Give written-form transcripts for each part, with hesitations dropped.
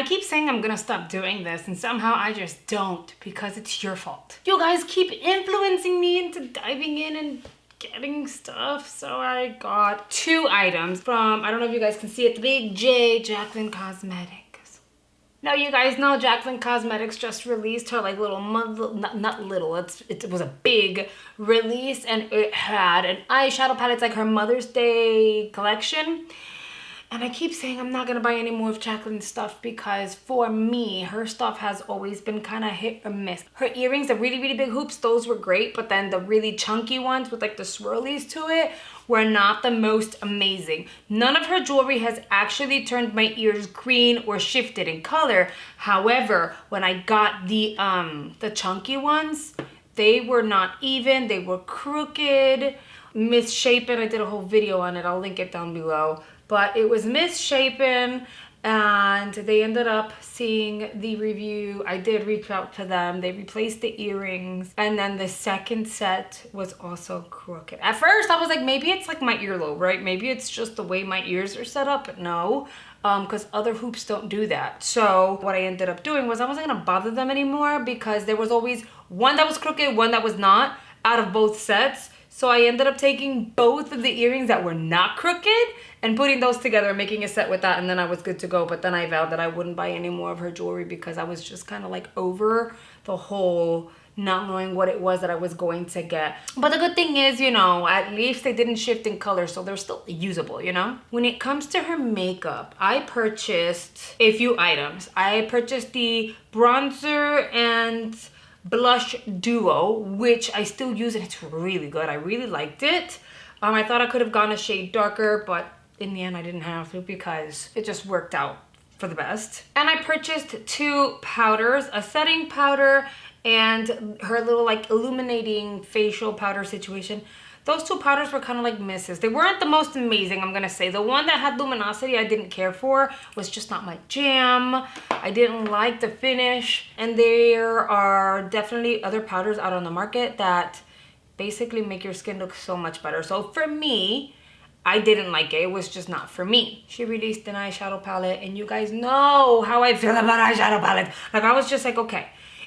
I keep saying I'm gonna stop doing this, and somehow I just don't, because it's your fault. You guys keep influencing me into diving in and getting stuff. So I got 2 items from, I don't know if you guys can see it, the big J, Jaclyn Cosmetics. Now you guys know Jaclyn Cosmetics just released her like little not little, it was a big release, and it had an eyeshadow palette. It's like her Mother's Day collection. And I keep saying I'm not gonna buy any more of Jaclyn's stuff, because for me, her stuff has always been kind of hit or miss. Her earrings, the really, really big hoops, those were great, but then the really chunky ones with like the swirlies to it were not the most amazing. None of her jewelry has actually turned my ears green or shifted in color. However, when I got the chunky ones, they were not even, they were crooked, misshapen. I did a whole video on it, I'll link it down below. But it was misshapen, and they ended up seeing the review. I did reach out to them. They replaced the earrings, and then the second set was also crooked. At first, I was like, maybe it's like my earlobe, right? Maybe it's just the way my ears are set up, but no, because other hoops don't do that. So what I ended up doing was I wasn't gonna bother them anymore, because there was always one that was crooked, one that was not, out of both sets. So I ended up taking both of the earrings that were not crooked and putting those together and making a set with that, and then I was good to go. But then I vowed that I wouldn't buy any more of her jewelry, because I was just kind of like over the whole not knowing what it was that I was going to get. But the good thing is, you know, at least they didn't shift in color, so they're still usable, you know? When it comes to her makeup, I purchased a few items. I purchased the bronzer and blush duo, which I still use, and it's really good. I really liked it. I thought I could have gone a shade darker, but in the end I didn't have to, because it just worked out for the best. And I purchased 2 powders, a setting powder and her little like illuminating facial powder situation. Those 2 powders were kind of like misses. They weren't the most amazing, I'm gonna say. The one that had luminosity I didn't care for, was just not my jam. I didn't like the finish. And there are definitely other powders out on the market that basically make your skin look so much better. So for me, I didn't like it. It was just not for me. She released an eyeshadow palette, and you guys know how I feel about eyeshadow palette. Like, I was just like, okay,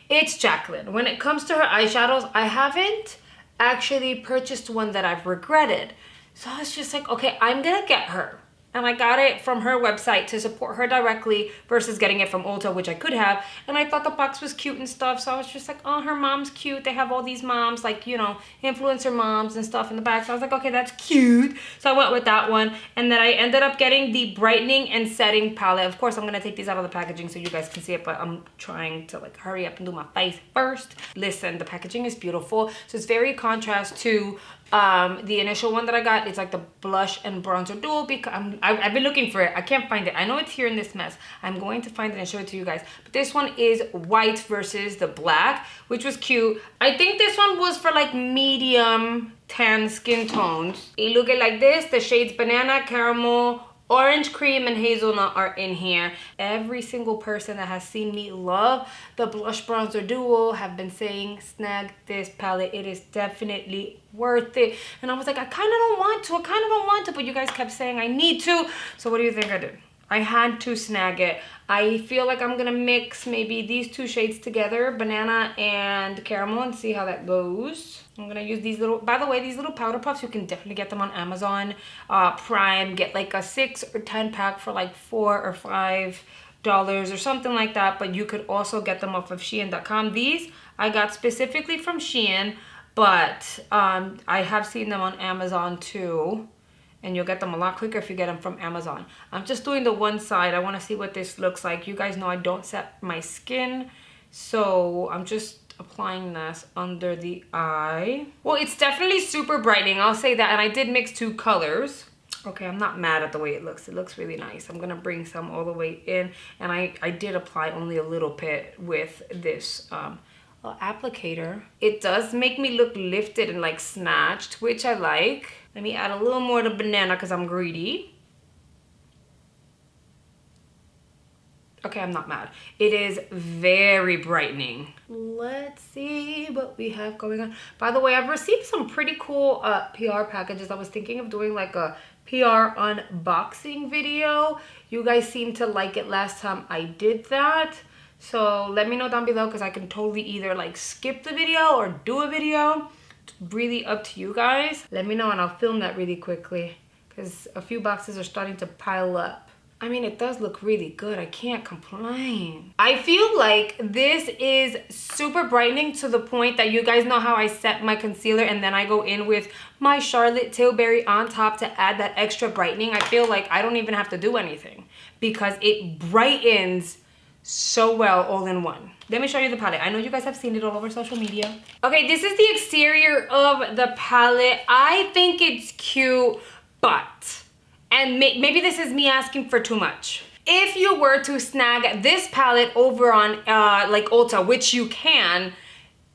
it's Jaclyn. When it comes to her eyeshadows, I haven't actually purchased one that I've regretted. So I was just like, okay, I'm gonna get her. And I got it from her website to support her directly versus getting it from Ulta, which I could have. And I thought the box was cute and stuff. So I was just like, oh, her mom's cute. They have all these moms, like, you know, influencer moms and stuff in the back. So I was like, okay, that's cute. So I went with that one. And then I ended up getting the brightening and setting palette. Of course, I'm going to take these out of the packaging so you guys can see it. But I'm trying to like hurry up and do my face first. Listen, the packaging is beautiful. So it's very contrast to the initial one that I got. It's like the blush and bronzer duo, because I've been looking for it. I can't find it. I know it's here in this mess. I'm going to find it and show it to you guys. But this one is white versus the black, which was cute. I think this one was for like medium tan skin tones. You look at like this. The shades banana, caramel, orange cream, and hazelnut are in here. Every single person that has seen me love the blush bronzer duo have been saying, snag this palette. It is definitely worth it. And I was like, I kind of don't want to, but you guys kept saying I need to. So what do you think I did? I had to snag it. I feel like I'm gonna mix maybe these 2 shades together, banana and caramel, and see how that goes. I'm gonna use these little, by the way, these little powder puffs, you can definitely get them on Amazon Prime. Get like a 6 or 10 pack for like $4 or $5 or something like that. But you could also get them off of Shein.com. These I got specifically from Shein, but I have seen them on Amazon too. And you'll get them a lot quicker if you get them from Amazon. I'm just doing the one side. I want to see what this looks like. You guys know I don't set my skin, so I'm just applying this under the eye. Well, it's definitely super brightening, I'll say that. And I did mix 2 colors. Okay, I'm not mad at the way it looks. It looks really nice. I'm gonna bring some all the way in. And I did apply only a little bit with this applicator. It does make me look lifted and like snatched, which I like. Let me add a little more to banana because I'm greedy. Okay, I'm not mad. It is very brightening. Let's see what we have going on. By the way, I've received some pretty cool PR packages. I was thinking of doing like a PR unboxing video. You guys seemed to like it last time I did that. So let me know down below because I can totally either like skip the video or do a video. It's really up to you guys. Let me know and I'll film that really quickly because a few boxes are starting to pile up. I mean, it does look really good. I can't complain. I feel like this is super brightening to the point that you guys know how I set my concealer and then I go in with my Charlotte Tilbury on top to add that extra brightening. I feel like I don't even have to do anything because it brightens so well all in one. Let me show you the palette. I know you guys have seen it all over social media. Okay, this is the exterior of the palette. I think it's cute, but... and maybe this is me asking for too much. If you were to snag this palette over on like Ulta, which you can,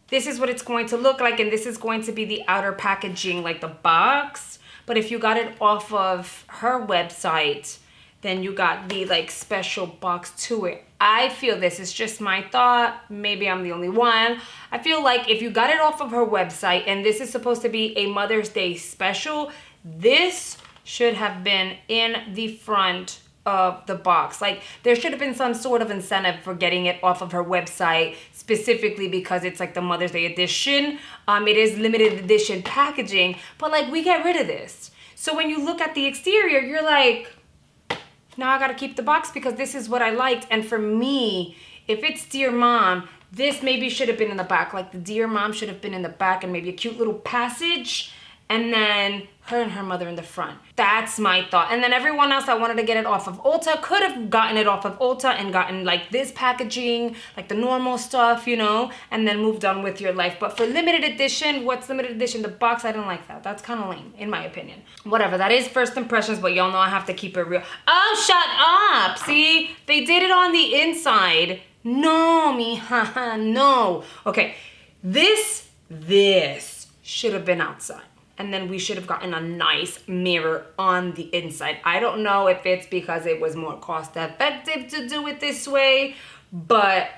this is what it's going to look like, and this is going to be the outer packaging, like the box. But if you got it off of her website, then you got the like special box to it. I feel, this is just my thought, maybe I'm the only one. I feel like if you got it off of her website and this is supposed to be a Mother's Day special, this should have been in the front of the box. Like there should have been some sort of incentive for getting it off of her website, specifically because it's like the Mother's Day edition. It is limited edition packaging, but like we get rid of this. So when you look at the exterior, you're like, now I gotta keep the box because this is what I liked. And for me, if it's Dear Mom, this maybe should have been in the back. Like the Dear Mom should have been in the back and maybe a cute little passage. And then her and her mother in the front. That's my thought. And then everyone else that wanted to get it off of Ulta could have gotten it off of Ulta and gotten like this packaging, like the normal stuff, you know, and then moved on with your life. But for limited edition, what's limited edition? The box, I didn't like that. That's kind of lame, in my opinion. Whatever, that is first impressions, but y'all know I have to keep it real. Oh, shut up. See, they did it on the inside. No, mija, no. Okay, this should have been outside. And then we should have gotten a nice mirror on the inside. I don't know if it's because it was more cost effective to do it this way, but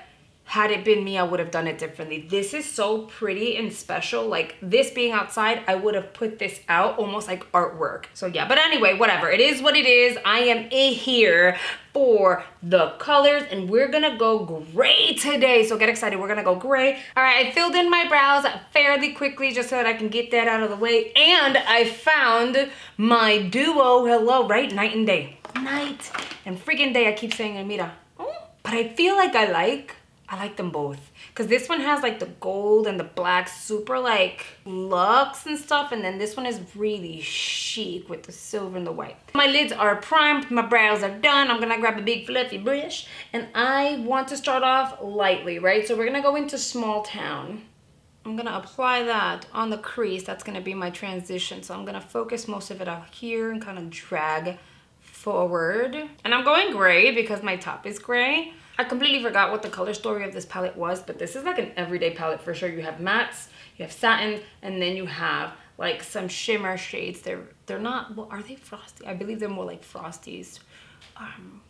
had it been me, I would have done it differently. This is so pretty and special. Like this being outside, I would have put this out almost like artwork. So yeah, but anyway, whatever. It is what it is. I am here for the colors and we're gonna go gray today. So get excited, we're gonna go gray. All right, I filled in my brows fairly quickly just so that I can get that out of the way. And I found my duo, hello, right? Night and day. Night and freaking day. I keep saying it, mira. But I feel like I like them both. Because this one has like the gold and the black, super like luxe and stuff. And then this one is really chic with the silver and the white. My lids are primed, my brows are done. I'm gonna grab a big fluffy brush. And I want to start off lightly, right? So we're gonna go into Small Town. I'm gonna apply that on the crease. That's gonna be my transition. So I'm gonna focus most of it out here and kind of drag forward. And I'm going gray because my top is gray. I completely forgot what the color story of this palette was, but this is like an everyday palette for sure. You have mattes, you have satin, and then you have like some shimmer shades. They're not, well, are they frosty? I believe they're more like frosties.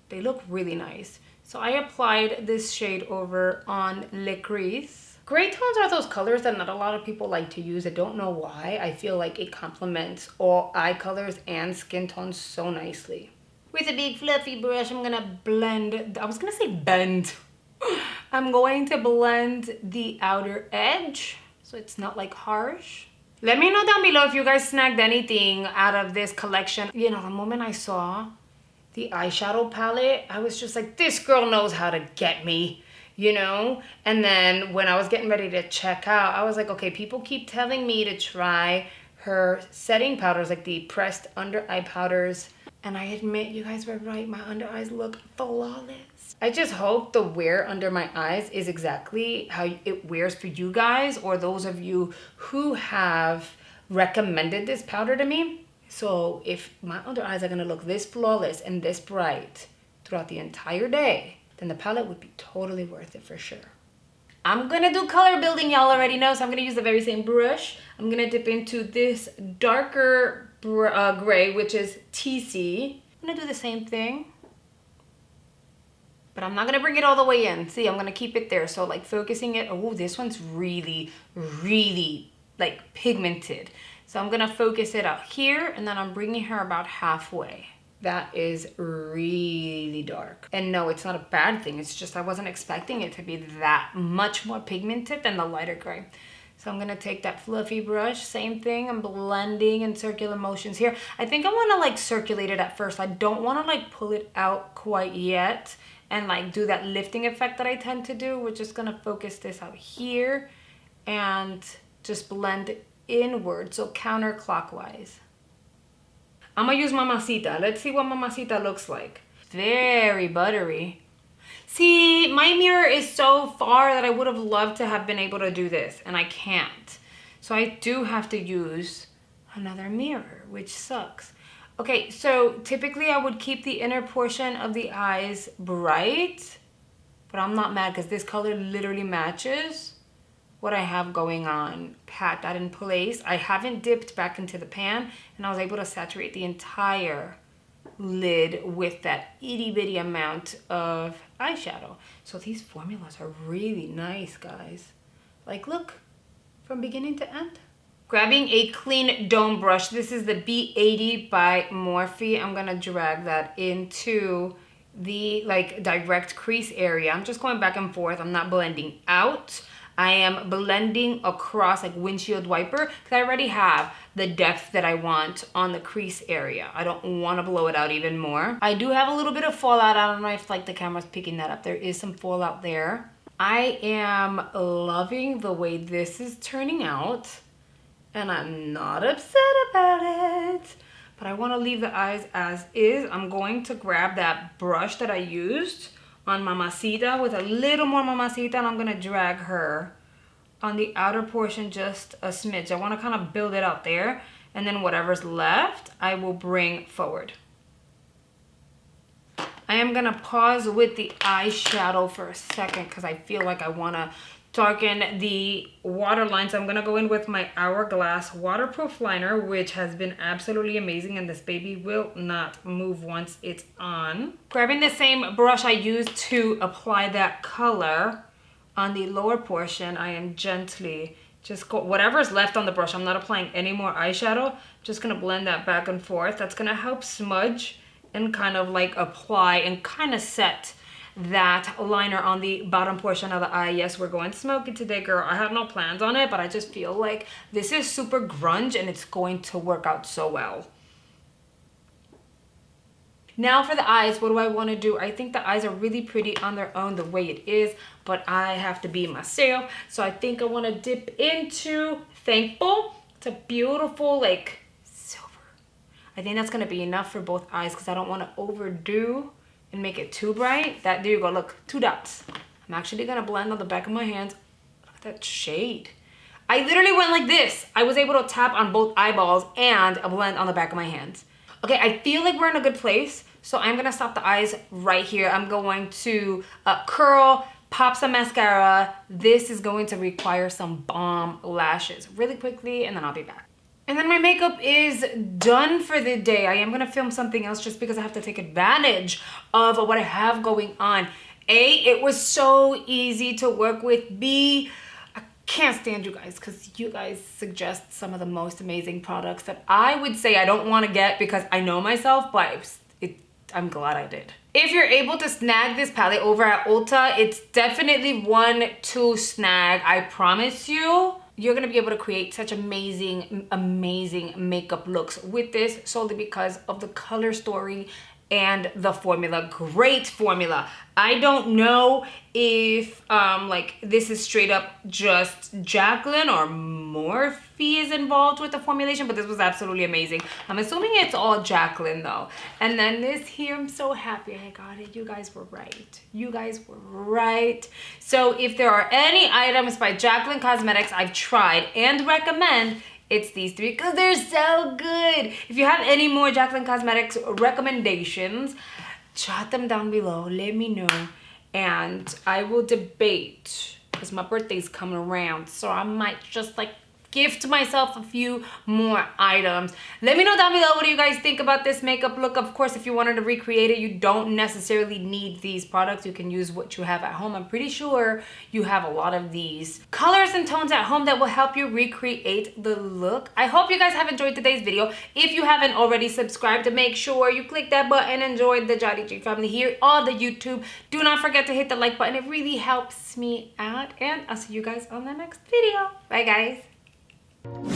They look really nice. So I applied this shade over on Le Crease. Gray tones are those colors that not a lot of people like to use. I don't know why. I feel like it complements all eye colors and skin tones so nicely. With a big fluffy brush, I'm gonna blend, I was gonna say bend. I'm going to blend the outer edge so it's not like harsh. Let me know down below if you guys snagged anything out of this collection. You know, the moment I saw the eyeshadow palette, I was just like, this girl knows how to get me, you know? And then when I was getting ready to check out, I was like, okay, people keep telling me to try her setting powders, like the pressed under eye powders. And I admit, you guys were right, my under eyes look flawless. I just hope the wear under my eyes is exactly how it wears for you guys or those of you who have recommended this powder to me. So if my under eyes are gonna look this flawless and this bright throughout the entire day, then the palette would be totally worth it for sure. I'm gonna do color building, y'all already know, so I'm gonna use the very same brush. I'm gonna dip into this darker gray, which is TC. I'm gonna do the same thing, but I'm not gonna bring it all the way in. See, I'm gonna keep it there. So like focusing it, oh, this one's really, really like pigmented. So I'm gonna focus it out here, and then I'm bringing her about halfway. That is really dark. And no, it's not a bad thing. It's just I wasn't expecting it to be that much more pigmented than the lighter gray. So I'm gonna take that fluffy brush, same thing, I'm blending in circular motions here. I think I wanna like circulate it at first. I don't wanna like pull it out quite yet and like do that lifting effect that I tend to do. We're just gonna focus this out here and just blend inward, so counterclockwise. I'm gonna use Mamacita. Let's see what Mamacita looks like. Very buttery. See, my mirror is so far that I would have loved to have been able to do this, and I can't. So I do have to use another mirror, which sucks. Okay, so typically I would keep the inner portion of the eyes bright, but I'm not mad because this color literally matches what I have going on. Pat that in place. I haven't dipped back into the pan, and I was able to saturate the entire lid with that itty bitty amount of eyeshadow. So these formulas are really nice, guys. Like, look, from beginning to end. Grabbing a clean dome brush. This is the B80 by Morphe. I'm gonna drag that into the like direct crease area. I'm just going back and forth. I'm not blending out. I am blending across like windshield wiper because I already have the depth that I want on the crease area. I don't want to blow it out even more. I do have a little bit of fallout. I don't know if like the camera's picking that up. There is some fallout there. I am loving the way this is turning out, and I'm not upset about it. But I want to leave the eyes as is. I'm going to grab that brush that I used on Mamacita with a little more Mamacita, and I'm gonna drag her on the outer portion just a smidge. I wanna kind of build it out there, and then whatever's left, I will bring forward. I am gonna pause with the eyeshadow for a second because I feel like I wanna darken the waterline. So I'm gonna go in with my Hourglass waterproof liner, which has been absolutely amazing, and this baby will not move once it's on. Grabbing the same brush I used to apply that color on the lower portion, I am gently just go whatever's left on the brush. I'm not applying any more eyeshadow. Just gonna blend that back and forth. That's gonna help smudge and kind of like apply and kind of set that liner on the bottom portion of the eye. Yes, we're going smoky today, girl. I have no plans on it, but I just feel like this is super grunge and it's going to work out so well. Now for the eyes, what do I want to do? I think the eyes are really pretty on their own the way it is, but I have to be myself. So I think I want to dip into Thankful. It's a beautiful like silver. I think that's going to be enough for both eyes because I don't want to overdo and make it too bright. There you go, look, 2 dots. I'm actually gonna blend on the back of my hands. Look at that shade. I literally went like this. I was able to tap on both eyeballs and a blend on the back of my hands. Okay, I feel like we're in a good place, so I'm gonna stop the eyes right here. I'm going to curl, pop some mascara. This is going to require some bomb lashes really quickly, and then I'll be back. And then my makeup is done for the day. I am gonna film something else just because I have to take advantage of what I have going on. A, it was so easy to work with. B, I can't stand you guys because you guys suggest some of the most amazing products that I would say I don't wanna get because I know myself, but I'm glad I did. If you're able to snag this palette over at Ulta, it's definitely one to snag, I promise you. You're gonna be able to create such amazing, amazing makeup looks with this solely because of the color story and the formula. Great formula. I don't know if like this is straight up just Jaclyn or Morphe is involved with the formulation, but this was absolutely amazing. I'm assuming it's all Jaclyn though. And then this here, I'm so happy I got it. You guys were right. You guys were right. So if there are any items by Jaclyn Cosmetics I've tried and recommend, it's these 3 because they're so good. If you have any more Jaclyn Cosmetics recommendations, jot them down below. Let me know. And I will debate because my birthday's coming around. So I might just like gift myself a few more items. Let me know down below, what do you guys think about this makeup look? Of course, if you wanted to recreate it, you don't necessarily need these products. You can use what you have at home. I'm pretty sure you have a lot of these colors and tones at home that will help you recreate the look. I hope you guys have enjoyed today's video. If you haven't already subscribed, to make sure you click that button and join the Jolly G family here on the YouTube. Do not forget to hit the like button. It really helps me out, and I'll see you guys on the next video. Bye guys.